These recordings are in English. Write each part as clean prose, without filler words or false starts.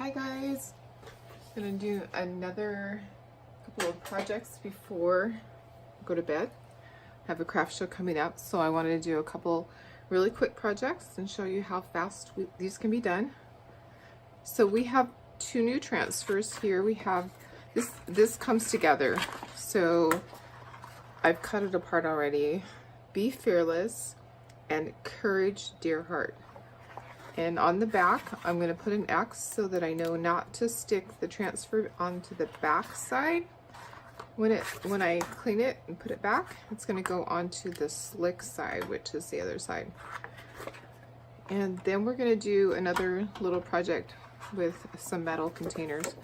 Hi guys, I'm gonna do another couple of projects before I go to bed. I have a craft show coming up, so I wanted to do a couple really quick projects and show you how fast these can be done. So we have two new transfers here. We have this comes together. So I've cut it apart already. Be Fearless and Courage, Dear Heart. And on the back, I'm going to put an X so that I know not to stick the transfer onto the back side. When I clean it and put it back, it's going to go onto the slick side, which is the other side. And then we're going to do another little project with some metal containers.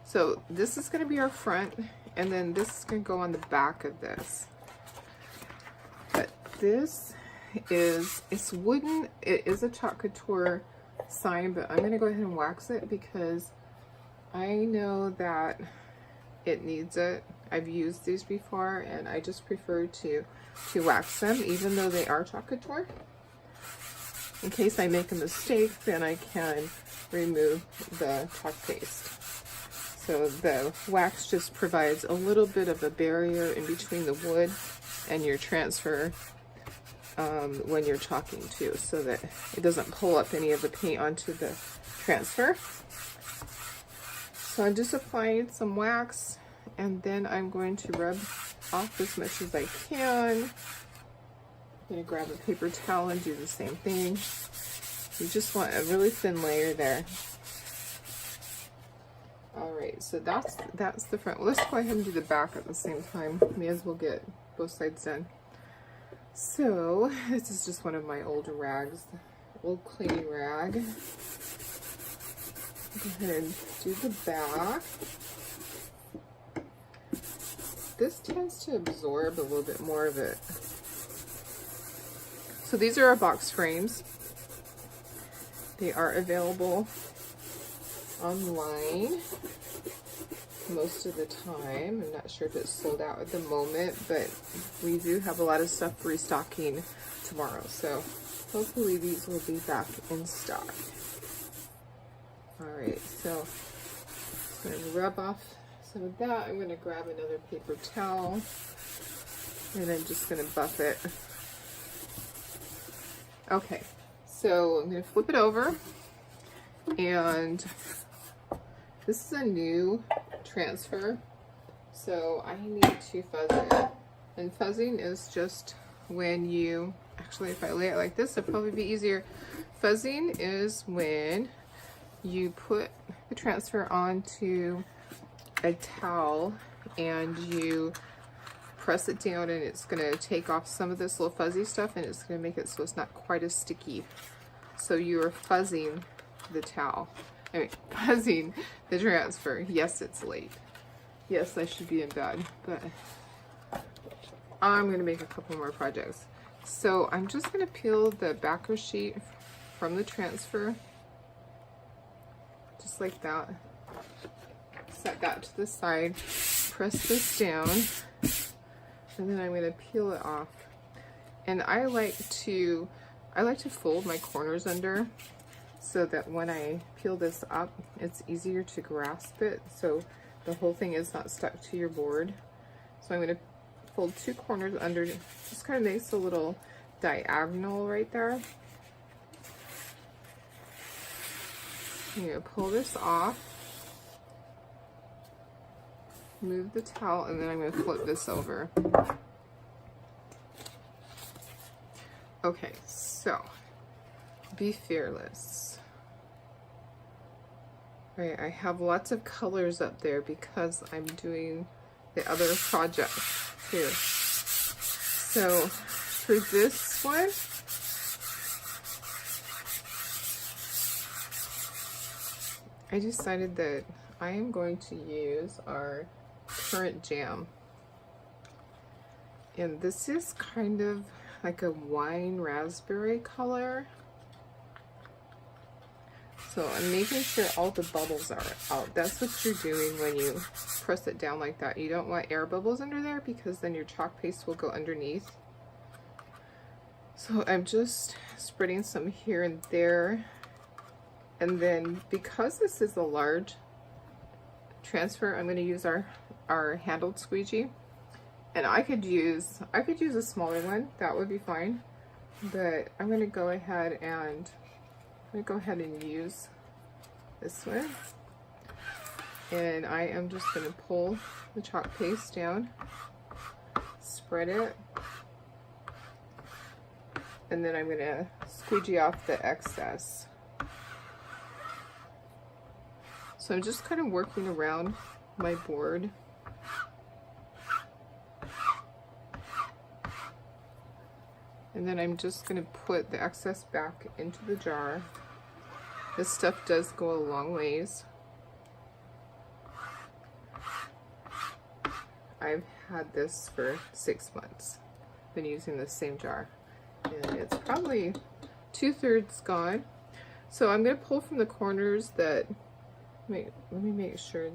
So this is going to be our front, and then this is going to go on the back of this. But this it's wooden. It is a Couture sign, but I'm going to go ahead and wax it because I know that it needs it. I've used these before and I just prefer to wax them even though they are Couture. In case I make a mistake, then I can remove the chalk paste. So the wax just provides a little bit of a barrier in between the wood and your transfer when you're chalking too, so that it doesn't pull up any of the paint onto the transfer. So I'm just applying some wax, and then I'm going to rub off as much as I can. I'm going to grab a paper towel and do the same thing. You just want a really thin layer there. Alright, so that's the front. Let's go ahead and do the back at the same time. May as well get both sides done. So, this is just one of my old rags, old cleaning rag. Go ahead and do the back. This tends to absorb a little bit more of it. So these are our box frames. They are available online most of the time. I'm not sure if it's sold out at the moment, but we do have a lot of stuff restocking tomorrow, so hopefully these will be back in stock. Alright, so I'm going to rub off some of that. I'm going to grab another paper towel and I'm just going to buff it. Okay, so I'm going to flip it over, and this is a new transfer, so I need to fuzz it. And fuzzing is just when you, actually if I lay it like this, it'll probably be easier. Fuzzing is when you put the transfer onto a towel and you press it down, and it's going to take off some of this little fuzzy stuff, and it's going to make it so it's not quite as sticky. So you're fuzzing the towel. I mean, fuzzing the transfer. Yes, it's late. Yes, I should be in bed, but I'm going to make a couple more projects. So I'm just going to peel the backer sheet from the transfer, just like that. Set that to the side, press this down, and then I'm going to peel it off. And I like to fold my corners under, so that when I peel this up, it's easier to grasp it, so the whole thing is not stuck to your board. So I'm going to fold two corners under, just kind of makes a little diagonal right there. I'm going to pull this off, move the towel, and then I'm going to flip this over. Okay, so Be Fearless. Right, I have lots of colors up there because I'm doing the other project here. So for this one, I decided that I am going to use our Current Jam. And this is kind of like a wine raspberry color. So I'm making sure all the bubbles are out. That's what you're doing when you press it down like that. You don't want air bubbles under there because then your chalk paste will go underneath. So I'm just spreading some here and there. And then because this is a large transfer, I'm going to use our handled squeegee. And I could use a smaller one, that would be fine. But I'm going to go ahead and use this one. And I am just going to pull the chalk paste down, spread it, and then I'm going to squeegee off the excess. So I'm just kind of working around my board. And then I'm just going to put the excess back into the jar. This stuff does go a long ways. I've had this for 6 months. Been using the same jar. And it's probably 2/3 gone. So I'm going to pull from the corners that, let me make sure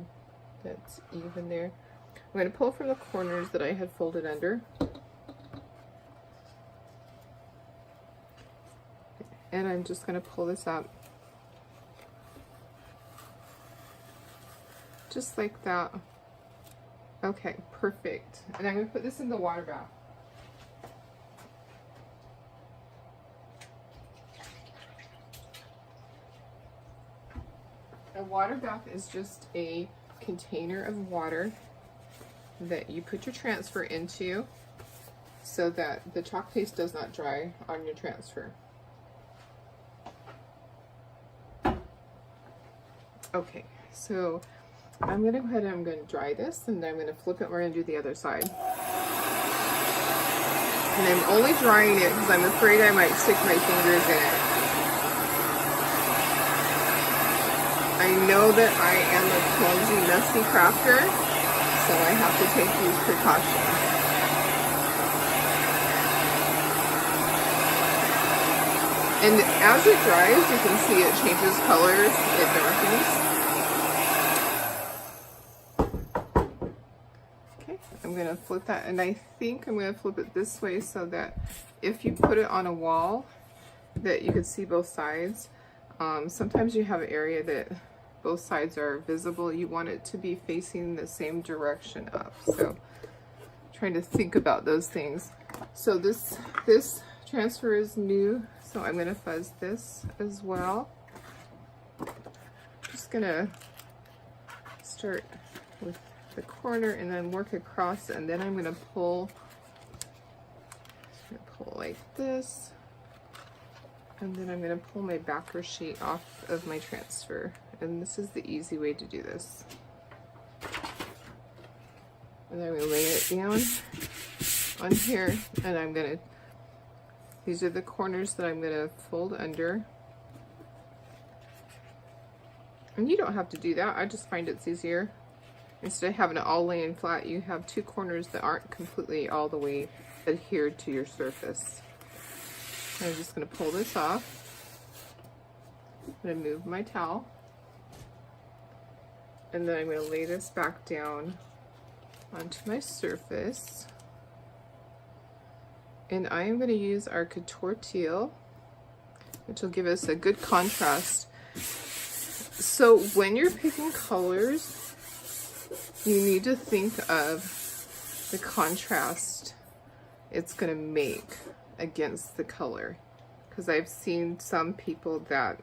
that's even there. I'm going to pull from the corners that I had folded under. And I'm just going to pull this up. Just like that. Okay, perfect. And I'm going to put this in the water bath. A water bath is just a container of water that you put your transfer into so that the chalk paste does not dry on your transfer. Okay, so I'm going to go ahead and I'm going to dry this, and then I'm going to flip it. We're going to do the other side. And I'm only drying it because I'm afraid I might stick my fingers in it. I know that I am a clumsy, messy crafter, so I have to take these precautions. And as it dries, you can see it changes colors, it darkens. Okay, I'm going to flip that, and I think I'm going to flip it this way so that if you put it on a wall, that you can see both sides. Sometimes you have an area that both sides are visible. You want it to be facing the same direction up. So trying to think about those things. So this transfer is new, so I'm going to fuzz this as well. Just going to start with the corner and then work across, and then I'm going to pull like this, and then I'm going to pull my backer sheet off of my transfer. And this is the easy way to do this. And then I'm going to lay it down on here, and I'm going to, these are the corners that I'm going to fold under. And you don't have to do that. I just find it's easier. Instead of having it all laying flat, you have two corners that aren't completely all the way adhered to your surface. And I'm just going to pull this off. I'm going to move my towel. And then I'm going to lay this back down onto my surface. And I am going to use our Couture teal, which will give us a good contrast. So when you're picking colors, you need to think of the contrast it's going to make against the color. Because I've seen some people that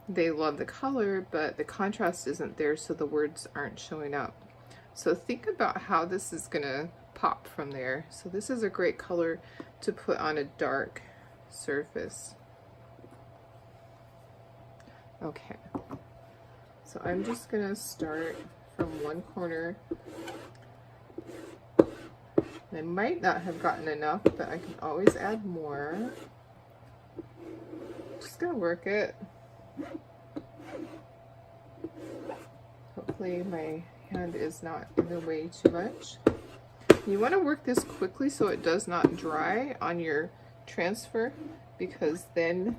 they love the color, but the contrast isn't there, so the words aren't showing up. So think about how this is going to pop from there. So this is a great color to put on a dark surface. Okay, so I'm just going to start from one corner. I might not have gotten enough, but I can always add more. Just going to work it. Hopefully my hand is not in the way too much. You want to work this quickly so it does not dry on your transfer, because then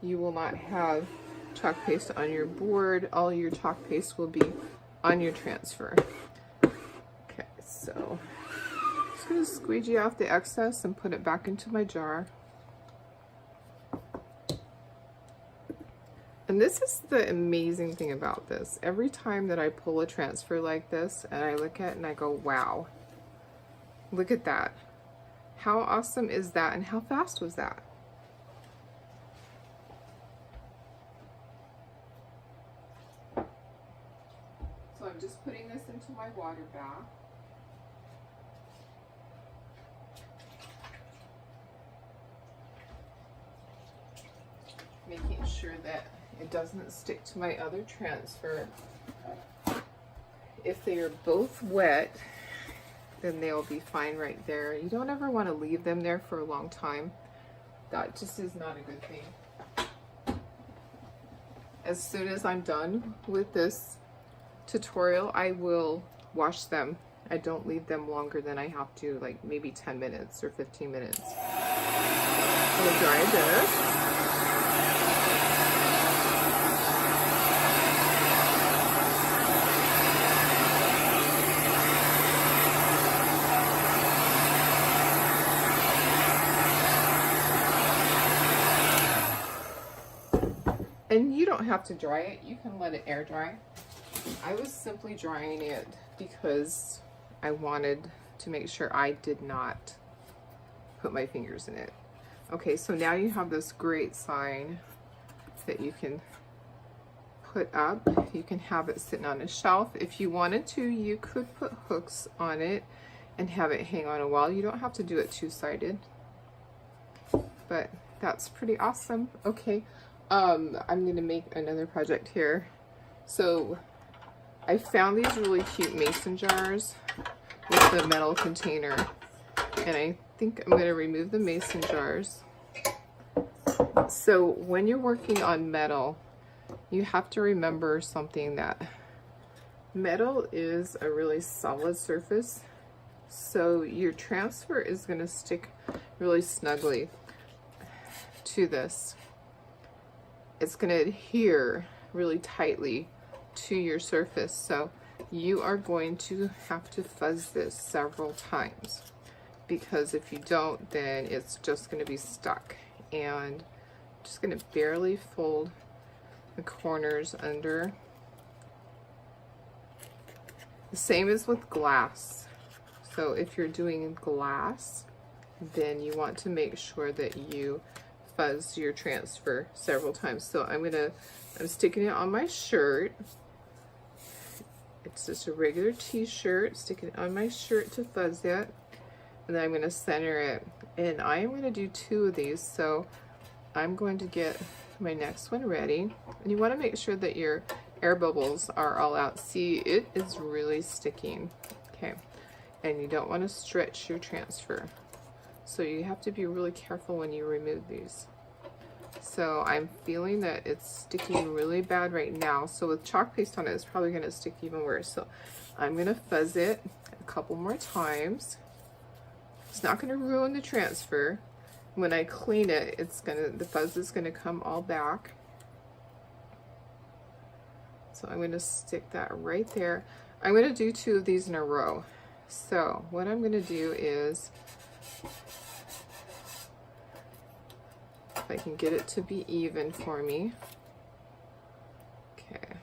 you will not have chalk paste on your board. All your chalk paste will be on your transfer. Okay, so I'm just going to squeegee off the excess and put it back into my jar. And And this is the amazing thing about this. Every time that I pull a transfer like this and I look at it and I go, wow, look at that. How awesome is that, and how fast was that? So I'm just putting this into my water bath. Making sure that it doesn't stick to my other transfer. If they are both wet, then they'll be fine right there. You don't ever want to leave them there for a long time. That just is not a good thing. As soon as I'm done with this tutorial, I will wash them. I don't leave them longer than I have to, like maybe 10 minutes or 15 minutes. I'm gonna dry this. And you don't have to dry it, you can let it air dry. I was simply drying it because I wanted to make sure I did not put my fingers in it. Okay, so now you have this great sign that you can put up. You can have it sitting on a shelf. If you wanted to, you could put hooks on it and have it hang on a wall. You don't have to do it two-sided, but that's pretty awesome. Okay. I'm going to make another project here. So I found these really cute mason jars with the metal container, and I think I'm going to remove the mason jars. So when you're working on metal, you have to remember something, that metal is a really solid surface, so your transfer is going to stick really snugly to this. It's going to adhere really tightly to your surface, so you are going to have to fuzz this several times, because if you don't, then it's just going to be stuck. And I'm just going to barely fold the corners under. The same as with glass. So if you're doing glass, then you want to make sure that you fuzz your transfer several times. So I'm sticking it on my shirt. It's just a regular t-shirt, sticking it on my shirt to fuzz it, and then I'm going to center it. And I am going to do 2 of these, so I'm going to get my next one ready. And you want to make sure that your air bubbles are all out. See, it is really sticking. Okay, and you don't want to stretch your transfer. So you have to be really careful when you remove these. So I'm feeling that it's sticking really bad right now. So with chalk paste on it, it's probably going to stick even worse. So I'm going to fuzz it a couple more times. It's not going to ruin the transfer. When I clean it, the fuzz is going to come all back. So I'm going to stick that right there. I'm going to do 2 of these in a row. So what I'm going to do is, if I can get it to be even for me. Okay.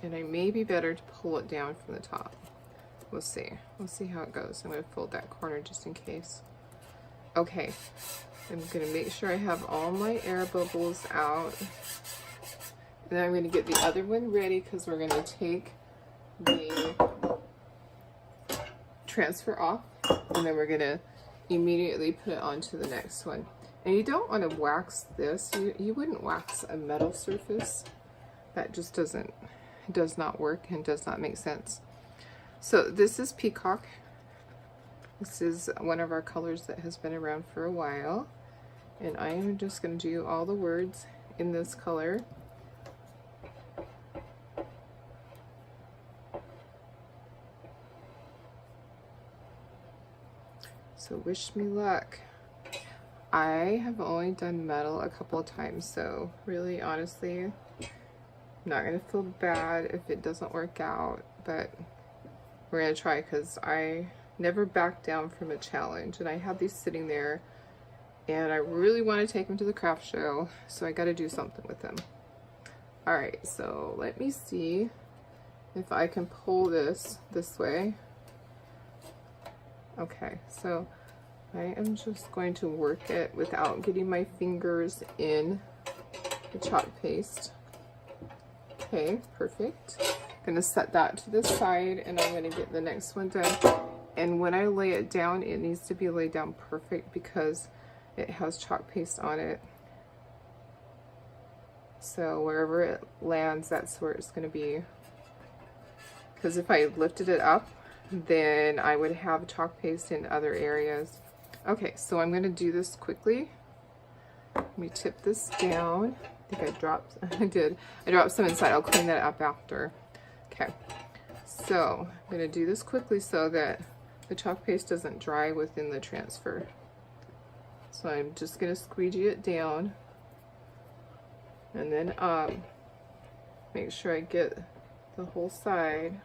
And I may be better to pull it down from the top. We'll see. We'll see how it goes. I'm going to fold that corner just in case. Okay. I'm going to make sure I have all my air bubbles out. And then I'm going to get the other one ready, because we're going to take the transfer off, and then we're going to immediately put it onto the next one. And you don't want to wax this. You wouldn't wax a metal surface. That just does not work and does not make sense. So this is Peacock. This is one of our colors that has been around for a while, and I am just going to do all the words in this color. So wish me luck. I have only done metal a couple of times, so really, honestly, I'm not going to feel bad if it doesn't work out, but we're going to try, because I never back down from a challenge. And I had these sitting there and I really want to take them to the craft show, so I got to do something with them. All right, so let me see if I can pull this way. Okay, so I am just going to work it without getting my fingers in the chalk paste. Okay, perfect. I'm gonna set that to the side, and I'm gonna get the next one done. And when I lay it down, it needs to be laid down perfect because it has chalk paste on it. So wherever it lands, that's where it's gonna be. Because if I lifted it up, then I would have chalk paste in other areas. Okay, so I'm gonna do this quickly. Let me tip this down. I think I dropped, I did. I dropped some inside. I'll clean that up after. Okay, so I'm gonna do this quickly so that the chalk paste doesn't dry within the transfer. So I'm just gonna squeegee it down and then make sure I get the whole side.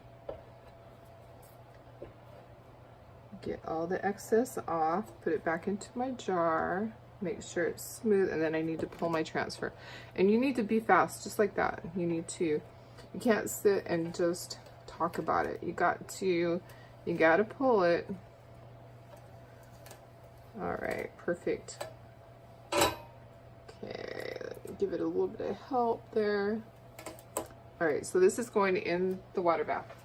Get all the excess off, put it back into my jar, make sure it's smooth, and then I need to pull my transfer. And you need to be fast, just like that. You can't sit and just talk about it. You gotta pull it. All right, perfect. Okay, let me give it a little bit of help there. All right, so this is going in the water bath.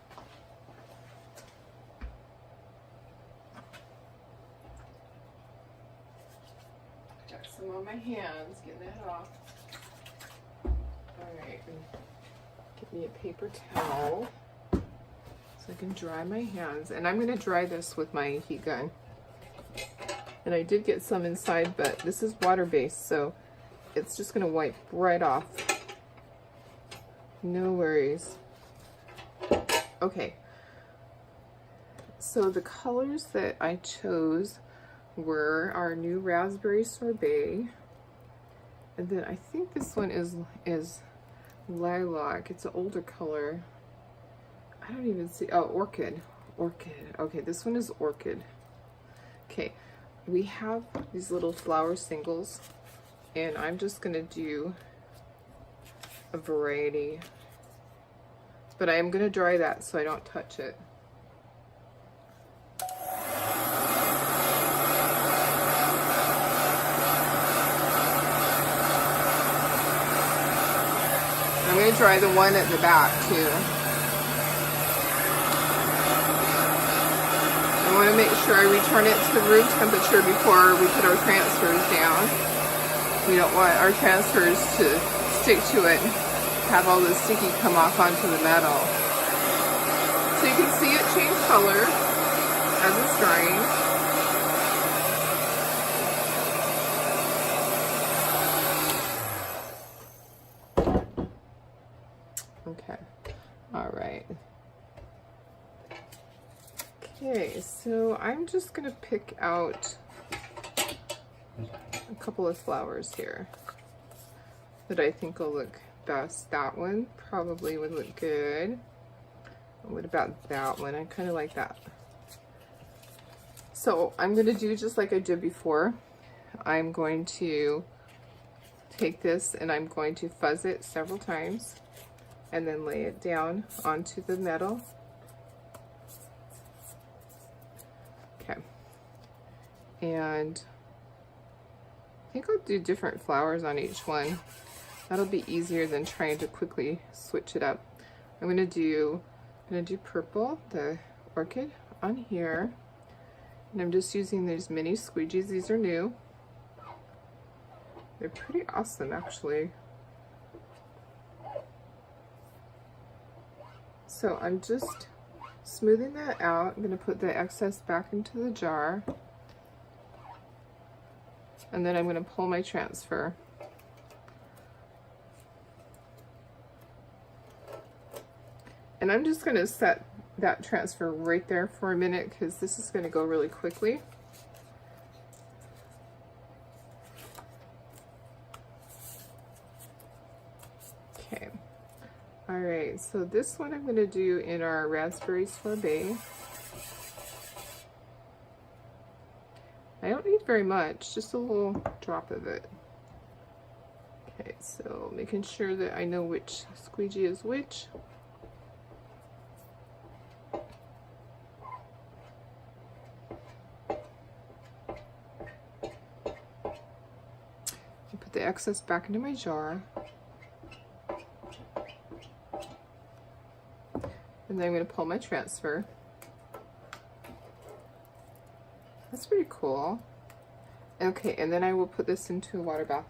Got some on my hands, getting that off. All right, get me a paper towel so I can dry my hands. And I'm gonna dry this with my heat gun. And I did get some inside, but this is water-based, so it's just gonna wipe right off. No worries. Okay, so the colors that I chose were our new raspberry sorbet, and then I think this one is lilac. It's an older color. I don't even see, oh, orchid. Okay, this one is orchid. Okay, we have these little flower singles, and I'm just gonna do a variety, but I am gonna dry that so I don't touch it. I'm gonna dry the one at the back too. I want to make sure I return it to room temperature before we put our transfers down. We don't want our transfers to stick to it and have all the sticky come off onto the metal. So you can see it change color as it's drying. Okay, all right. Okay, so I'm just gonna pick out a couple of flowers here that I think will look best. That one probably would look good. What about that one? I kind of like that. So I'm gonna do just like I did before. I'm going to take this and I'm going to fuzz it several times and then lay it down onto the metal. Okay, and I think I'll do different flowers on each one. That'll be easier than trying to quickly switch it up. I'm gonna do purple, the orchid on here, and I'm just using these mini squeegees. These are new. They're pretty awesome, actually. So I'm just smoothing that out. I'm going to put the excess back into the jar. And then I'm going to pull my transfer. And I'm just going to set that transfer right there for a minute because this is going to go really quickly. Okay. All right, so this one I'm going to do in our raspberry sorbet. I don't need not very much, just a little drop of it. Okay, so making sure that I know which squeegee is which. Put the excess back into my jar. And then I'm going to pull my transfer. That's pretty cool. Okay, and then I will put this into a water bath.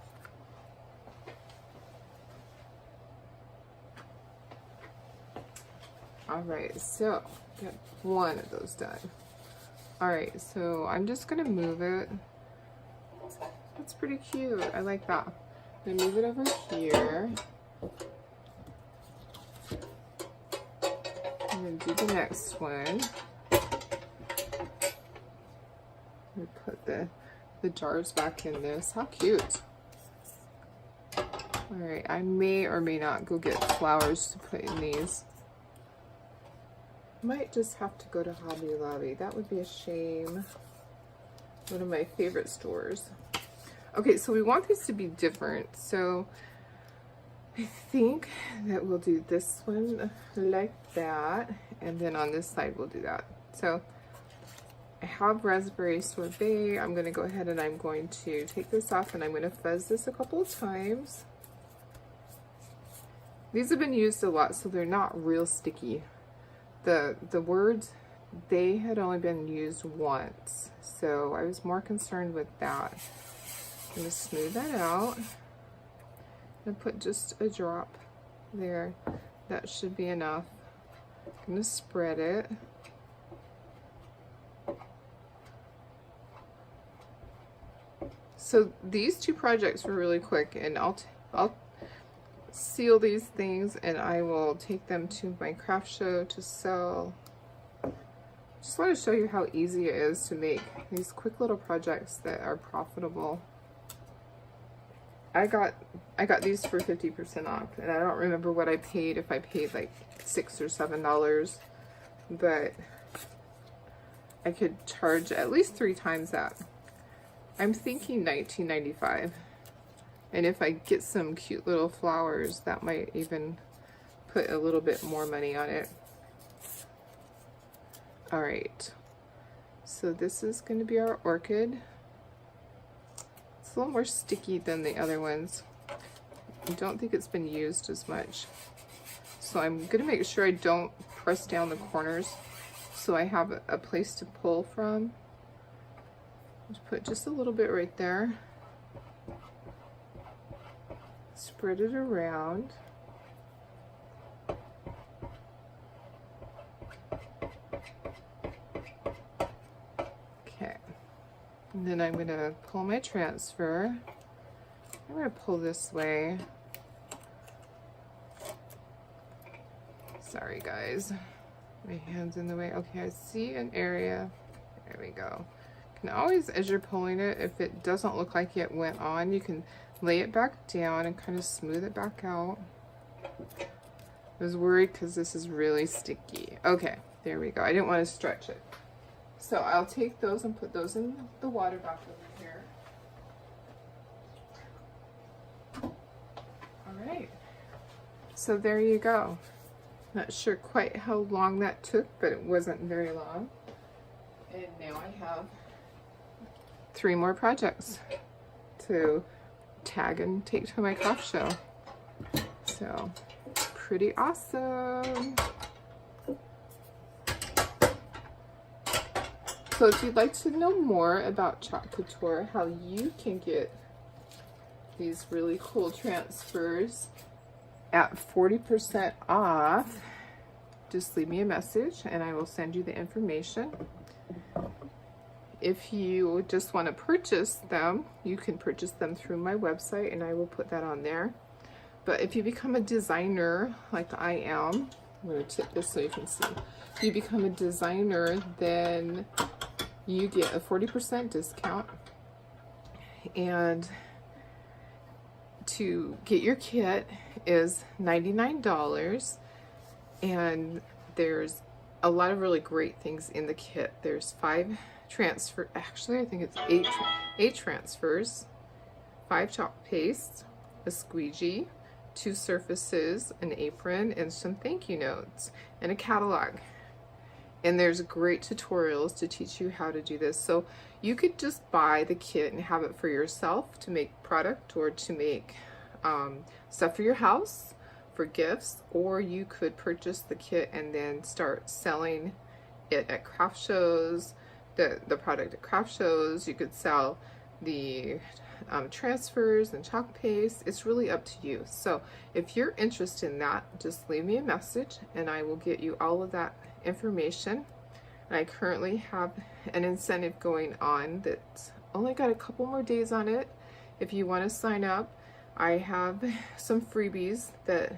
Alright, so got one of those done. Alright, so I'm just going to move it. That's pretty cute. I like that. I'm going to move it over here. And then do the next one. We put the jars back in this. How cute. Alright, I may or may not go get flowers to put in these. Might just have to go to Hobby Lobby. That would be a shame. One of my favorite stores. Okay, so we want these to be different. So I think that we'll do this one like that. And then on this side we'll do that. So I have raspberry sorbet. I'm going to go ahead and I'm going to take this off and I'm going to fuzz this a couple of times. These have been used a lot, so they're not real sticky. The words, they had only been used once, so I was more concerned with that. I'm going to smooth that out and put just a drop there. That should be enough. I'm going to spread it. So these two projects were really quick, and I'll seal these things and I will take them to my craft show to sell. Just want to show you how easy it is to make these quick little projects that are profitable. I got these for 50% off, and I don't remember what I paid, if I paid like $6 or $7, but I could charge at least 3 times that. I'm thinking $19.95, and if I get some cute little flowers, that might even put a little bit more money on it. All right, so this is going to be our orchid. It's a little more sticky than the other ones. I don't think it's been used as much, so I'm going to make sure I don't press down the corners so I have a place to pull from. Just put just a little bit right there. Spread it around. Okay. And then I'm going to pull my transfer. I'm going to pull this way. Sorry guys. My hand's in the way. Okay, I see an area. There we go. And always, as you're pulling it, if it doesn't look like it went on, you can lay it back down and kind of smooth it back out. I was worried because this is really sticky. Okay, there we go. I didn't want to stretch it. So I'll take those and put those in the water bath over here. All right. So there you go. Not sure quite how long that took, but it wasn't very long. And now I have 3 more projects to tag and take to my craft show. So pretty awesome. So if you'd like to know more about Couture, how you can get these really cool transfers at 40% off, just leave me a message and I will send you the information. If you just want to purchase them, you can purchase them through my website and I will put that on there. But if you become a designer like I am, I'm going to tip this so you can see. If you become a designer, then you get a 40% discount. And to get your kit is $99. And there's a lot of really great things in the kit. There's 5 transfer, actually I think it's eight transfers, 5 chalk pastes, a squeegee, 2 surfaces, an apron, and some thank you notes, and a catalog. And there's great tutorials to teach you how to do this. So you could just buy the kit and have it for yourself to make product or to make stuff for your house, for gifts, or you could purchase the kit and then start selling it at craft shows, the product at craft shows. You could sell the transfers and chalk paste. It's really up to you. So if you're interested in that, just leave me a message and I will get you all of that information. And I currently have an incentive going on that's only got a couple more days on it. If you want to sign up, I have some freebies that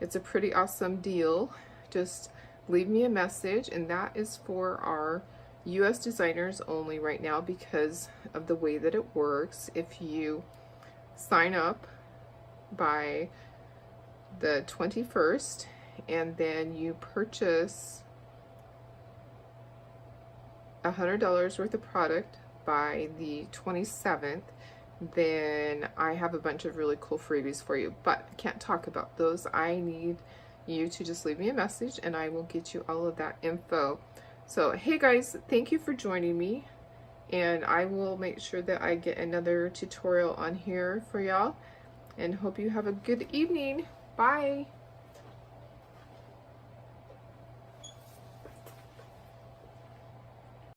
it's a pretty awesome deal. Just leave me a message, and that is for our US designers only right now because of the way that it works. If you sign up by the 21st and then you purchase $100 worth of product by the 27th, then I have a bunch of really cool freebies for you, but I can't talk about those. I need you to just leave me a message and I will get you all of that info. So hey guys, thank you for joining me, and I will make sure that I get another tutorial on here for y'all, and hope you have a good evening. Bye.